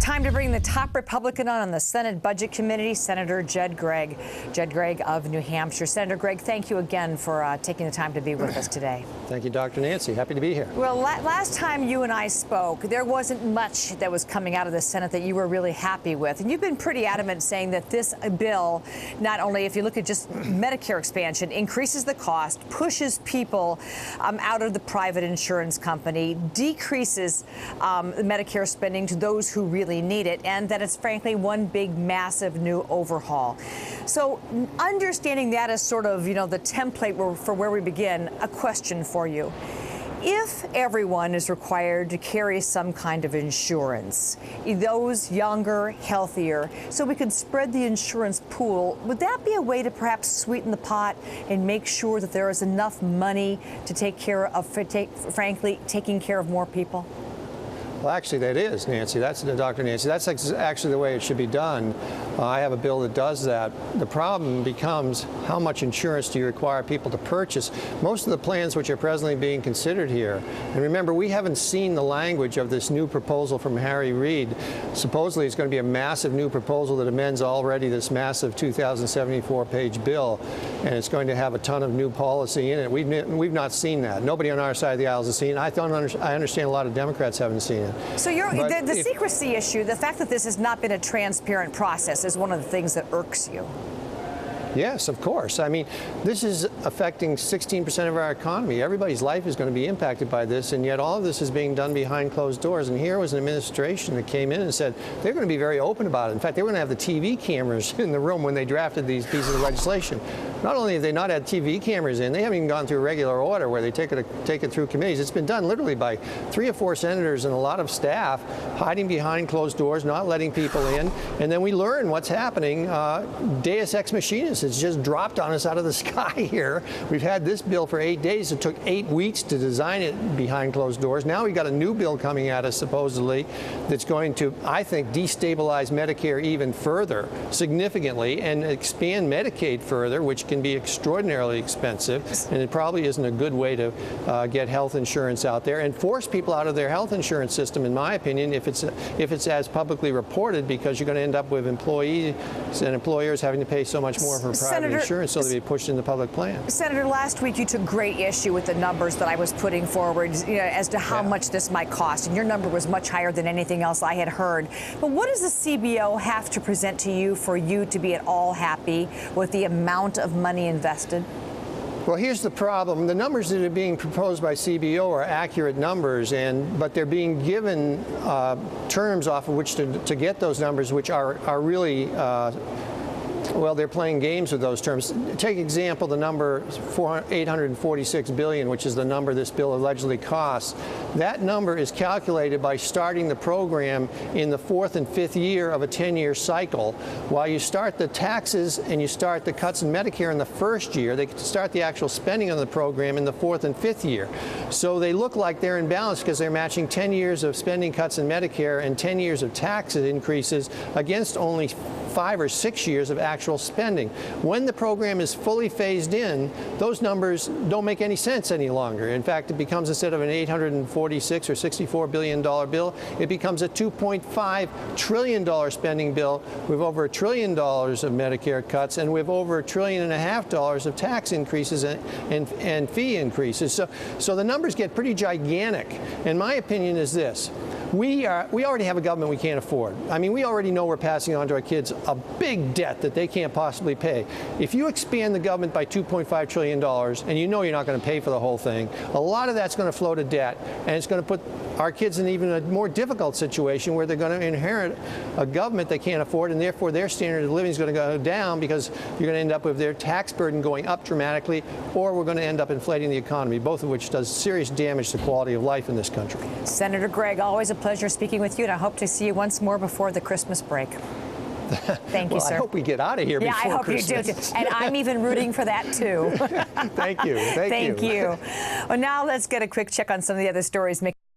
Time to bring the top Republican on the Senate Budget Committee, Senator Gregg. Gregg of New Hampshire. Senator Gregg, thank you again for taking the time to be with us today. Thank you, Dr. Nancy. Happy to be here. Well, last time you and I spoke, there wasn't much that was coming out of the Senate that you were really happy with. And you've been pretty adamant saying that this bill, not only if you look at just Medicare expansion, increases the cost, pushes people out of the private insurance company, decreases Medicare spending to those who really need it, and that it's frankly one big, massive new overhaul. So understanding that as sort of, the template for where we begin, a question for you. If everyone is required to carry some kind of insurance, those younger, healthier, so we could spread the insurance pool, would that be a way to perhaps sweeten the pot and make sure that there is enough money to take care of, frankly, taking care of more people? Well, actually, that is, Nancy. That's Dr. Nancy. That's actually the way it should be done. I have a bill that does that. The problem becomes how much insurance do you require people to purchase? Most of the plans which are presently being considered here, and remember, we haven't seen the language of this new proposal from Harry Reid. Supposedly, it's going to be a massive new proposal that amends already this massive 2,074-page bill, and it's going to have a ton of new policy in it. We've not seen that. Nobody on our side of the aisle has seen it. I understand a lot of Democrats haven't seen it. So the secrecy issue, the fact that this has not been a transparent process is one of the things that irks you. Yes, of course. I mean, this is affecting 16% of our economy. Everybody's life is going to be impacted by this, and yet all of this is being done behind closed doors. And here was an administration that came in and said they're going to be very open about it. In fact, they were going to have the TV cameras in the room when they drafted these pieces of legislation. Not only have they not had TV cameras in, they haven't even gone through regular order where they take it through committees. It's been done literally by 3 or 4 senators and a lot of staff hiding behind closed doors, not letting people in. And then we learn what's happening. Deus ex machina. It's just dropped on us out of the sky here. We've had this bill for 8 days. It took 8 weeks to design it behind closed doors. Now we've got a new bill coming at us, supposedly, that's going to, I think, destabilize Medicare even further, significantly, and expand Medicaid further, which can be extraordinarily expensive. And it probably isn't a good way to get health insurance out there and force people out of their health insurance system, in my opinion, if it's as publicly reported, because you're going to end up with employees and employers having to pay so much more for private insurance, so they'll be pushed in the public plan. Senator, last week you took great issue with the numbers that I was putting forward as to how much this might cost, and your number was much higher than anything else I had heard. But what does the CBO have to present to you for you to be at all happy with the amount of money invested? Well, here's the problem. The numbers that are being proposed by CBO are accurate numbers, but they're being given terms off of which to get those numbers, which are really well, they're playing games with those terms. Take example, the number $846 billion, which is the number this bill allegedly costs. That number is calculated by starting the program in the 4th and 5th year of a 10-year cycle. While you start the taxes and you start the cuts in Medicare in the 1st year, they start the actual spending on the program in the 4th and 5th year. So they look like they're in balance because they're matching 10 years of spending cuts in Medicare and 10 years of tax increases against only 5 or 6 years of actual spending. When the program is fully phased in, those numbers don't make any sense any longer. In fact, it becomes, instead of an $846 or $64 billion bill, it becomes a $2.5 trillion spending bill with over $1 trillion of Medicare cuts and with over $1.5 trillion of tax increases and fee increases. So the numbers get pretty gigantic. And my opinion is this. We already have a government we can't afford. I mean, we already know we're passing on to our kids a big debt that they can't possibly pay. If you expand the government by $2.5 trillion, and you know you're not going to pay for the whole thing, a lot of that's going to flow to debt, and it's going to put our kids in even a more difficult situation where they're going to inherit a government they can't afford, and therefore their standard of living is going to go down because you're going to end up with their tax burden going up dramatically, or we're going to end up inflating the economy, both of which does serious damage to quality of life in this country. Senator Gregg, always a pleasure speaking with you, and I hope to see you once more before the Christmas break. Thank you, sir. I hope we get out of here before Christmas. Yeah, I hope you do, too. And I'm even rooting for that, too. Thank you. Thank you. Well, now let's get a quick check on some of the other stories.